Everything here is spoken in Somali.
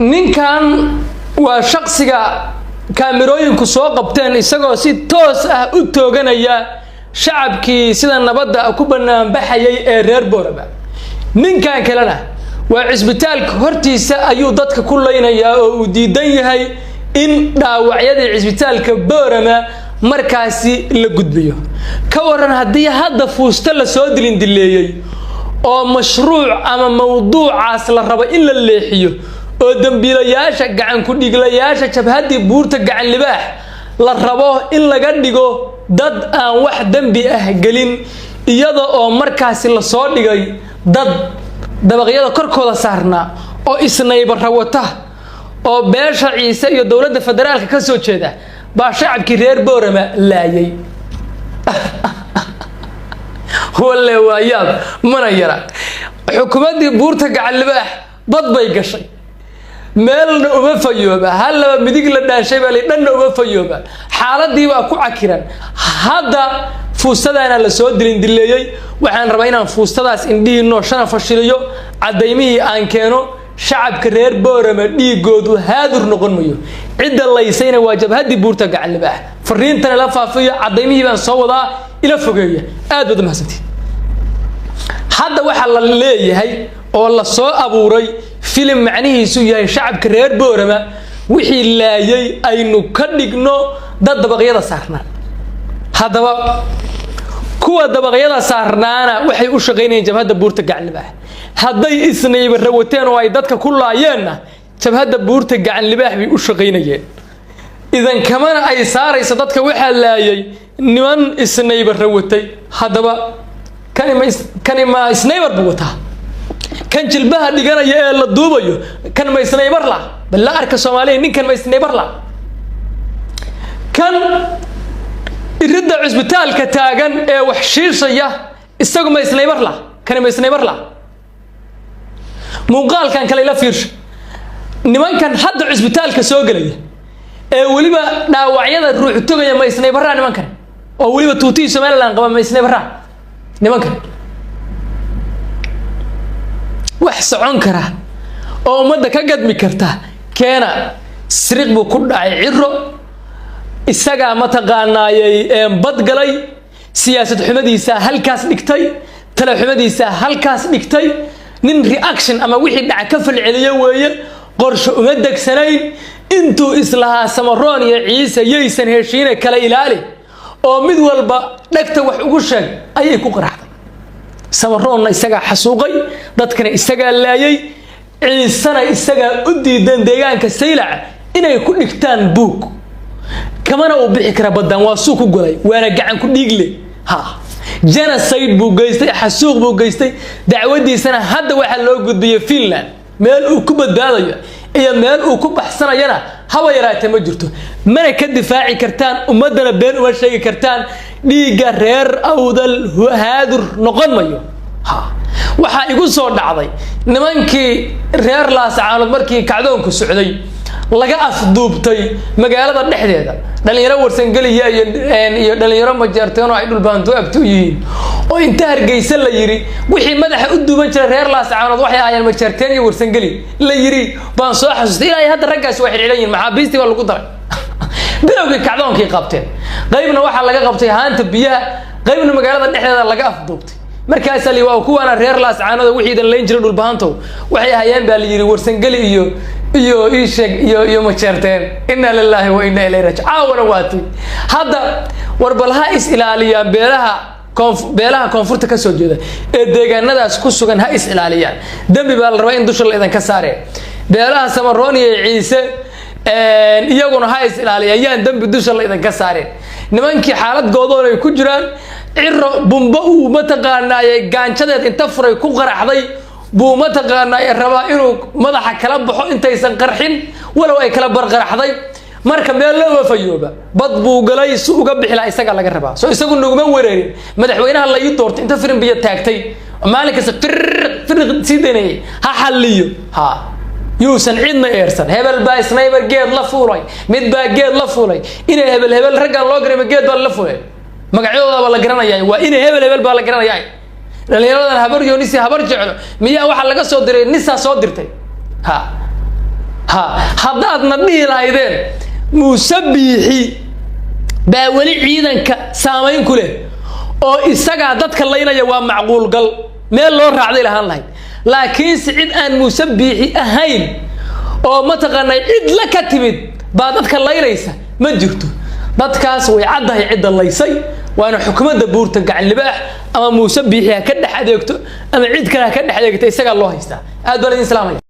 ninkan waa shaqsiga kaamirooyinku soo qabteen isagoo si toos ah u tooganaya shacabkii sida nabadda ku banaan baxayay ee reer Boorama. ninkan kalena waa cisbitaalka hortiisa ayuu dadka ku leynayaa oo uu diidan yahay in dhaawacyada cisbitaalka Boorama markaasi la gudbiyo. ka waran haddii hadda fuusta la soo dileeyay oo mashruuc ama mawduucaas la rabo in la leexiyo oo dambiilayaasha gacan ku dhiglayaasha jabhadii buurta gacan libaax la rabo in laga dhigo dad aan wax dambi ah gelin iyada oo markaasi la soo dhigay dad dabaqyada korkooda saarna oo isnayba rawata oo beesha Ciise iyo dawladda federaalka ka soo jeeda baa shacabkii reer Boorama laayay. walla waayab mana yara xukuumadii buurta gacan libaax dad bay gashay meelna uma fayooba hal laba midig la dhaashay baa dhanna uma fayooba xaaladii baa ku cakiran. hadda fuustadaana la soo dileeyay waxaan rabaa inaan fuustadaas indhiino shana fashiliyo cadeymihii aan keeno shacabka reer Boorama dhiigoodu haadur noqon mayo cid laysayna waa jabhadii buurta gacan libaax fariintana la faafiyo cadeymihii baan soo wadaa ila fogeeya aad wada mahadsantiin. hadda waxa la leeyahay oo la soo abuuray filim macnihiisu yahay shacabka reer Boorama wixii laayay aynu ka dhigno dad dabaqyada saarnaa. haddaba kuwa dabaqyada saarnaana waxay u shaqeynayeen jabhadda buurta gacan libaax hadday isnayba rawateen oo ay dadka ku laayeenna jabhadda buurta gacan libaax bay u shaqeynayeen. idan kamana ay saarayso dadka waxa laayay niman isnayba rawatay. haddaba kani ma isnaybar buu wataa kan jilbaha dhiganaya ee la duubayo kan ma isnaybar la bal la arka Soomaaliya ninkan ma isnaybar la kan irida cisbitaalka taagan ee wax shiishaya isagu ma isnaybar la kan ma isnaybar la muuqaalkan kale la fiirsho nimankan hadda cisbitaalka soo galaya ee waliba dhaawacyada ruux togaya ma isnaybar la nimankan oo waliba tuutii Soomaaliland qaba ma isnaybar la nimankan wax socon kara oo umada ka gadmi karta keena siriq buu ku dhacay ciro isaga ma taqaanaayay bad galay siyaasad xumadiisa halkaas dhigtay tala xumadiisa halkaas dhigtay nin reaction ama wixii dhac ka falceliyo weeye qorshe uma degsanayn intuu islaha Samaroon iyo Ciise yeysan heshiina kala ilaali oo mid walba dhagta wax ugu sheeg ayay ku qaraxday. Samaroon isaga xasuuqay dadkana isaga laayay Ciisana isaga u diidan deegaanka Saylac inay ku dhigtaan buug kamana uu bixi kara badan waa suuq ku galay waana gacan ku dhiigle genocide buu geystay xasuuq buu geystay dacwadiisana hadda waxa loo gudbiyay Finland meel uu ku badbaadayo iyo meel uu ku baxsanayana haba yaraatee ma jirto mana ka difaaci kartaan ummadana been uma sheegi kartaan dhiiga reer awdal haadur noqon mayo. waxa igu soo dhacday nimankii reer Laascaanood markii kacdoonku socday laga afduubtay magaalada dhexdeeda dhalinyaro warsangaliya iyo dhalinyaro majarteen oo ay dhulbaanto abtu yihiin oo inta Hargeysa la yiri wixii madaxa u duuban jiray reer Laascaanood waxay ahaayeen majarteen iyo warsangali la yiri baan soo xasuustay ilaa hadda raggaas waxay xiriirayeen maxaabiistii waa lagu daray bilowgii kacdoonkii qabteen qaybna waxa laga qabtay haanta biyaha qaybna magaalada dhexdeeda laga afduubtay markaas ali waa kuwana reer Laascaanood wixii dan leen jiray dhulbaanto waxay ahaayeen baa la yiri warsangali iyo ishag iyo majarteen inna lillahi wa inna ilayhi raaji'uun waati hadda warbalaha is ilaaliyaan beelaha koonfurta ka soo jeeda ee deegaanadaas ku sugan ha is ilaaliyaan dambi baa la rabaa in dusha la idan ka saareen beelaha Samaroon iyo Ciise iyaguna ha is ilaaliyaan dambi dusha la idan ka saareen nimankii xaalad goodoon ay ku jiraan ciro bumba uu ma taqaanaayay gaanjadeed inta furay ku qaraxday buu ma taqaanaayay rabaa inuu madaxa kala baxo intaysan qarxin walow ay kala barqaraxday marka meel loo fayooba bad buu galay si uga bixila isaga laga rabaa soo isagu nuguma wereerin madaxweynaha la ii doortay inta firin biyo taagtay maalinka firq sideenay ha xalliyo yuusan cidna eersan hebel baa sniper geed la fuulay mid baa geed la fuulay inay hebel raggan loo gareema geed baa la fuulay magacyadooda la garanayay waa inay hebel baa la garanayay dhalinyaradan habar yoonisi habar jeclo miyaa waxa laga soo diray nisa soo dirtay haddaad na dhihi lahaydeen muuse biixi baa weli ciidanka saamayn ku leh oo isagaa dadka laynaya waa macquul gal meel loo raacday lahaan lahayd laakiin cid aan muuse biixi ahayn oo ma taqaanay cid la ka timid baa dadka laynaysa ma jirto dadkaas way caddahay cidda laysay waana xukuumadda buurta gacan libaax ama muuse biixi ka dhex adeegto ama cid kale ka dhex adeegto isaga loo haystaa aad baan idin salaamay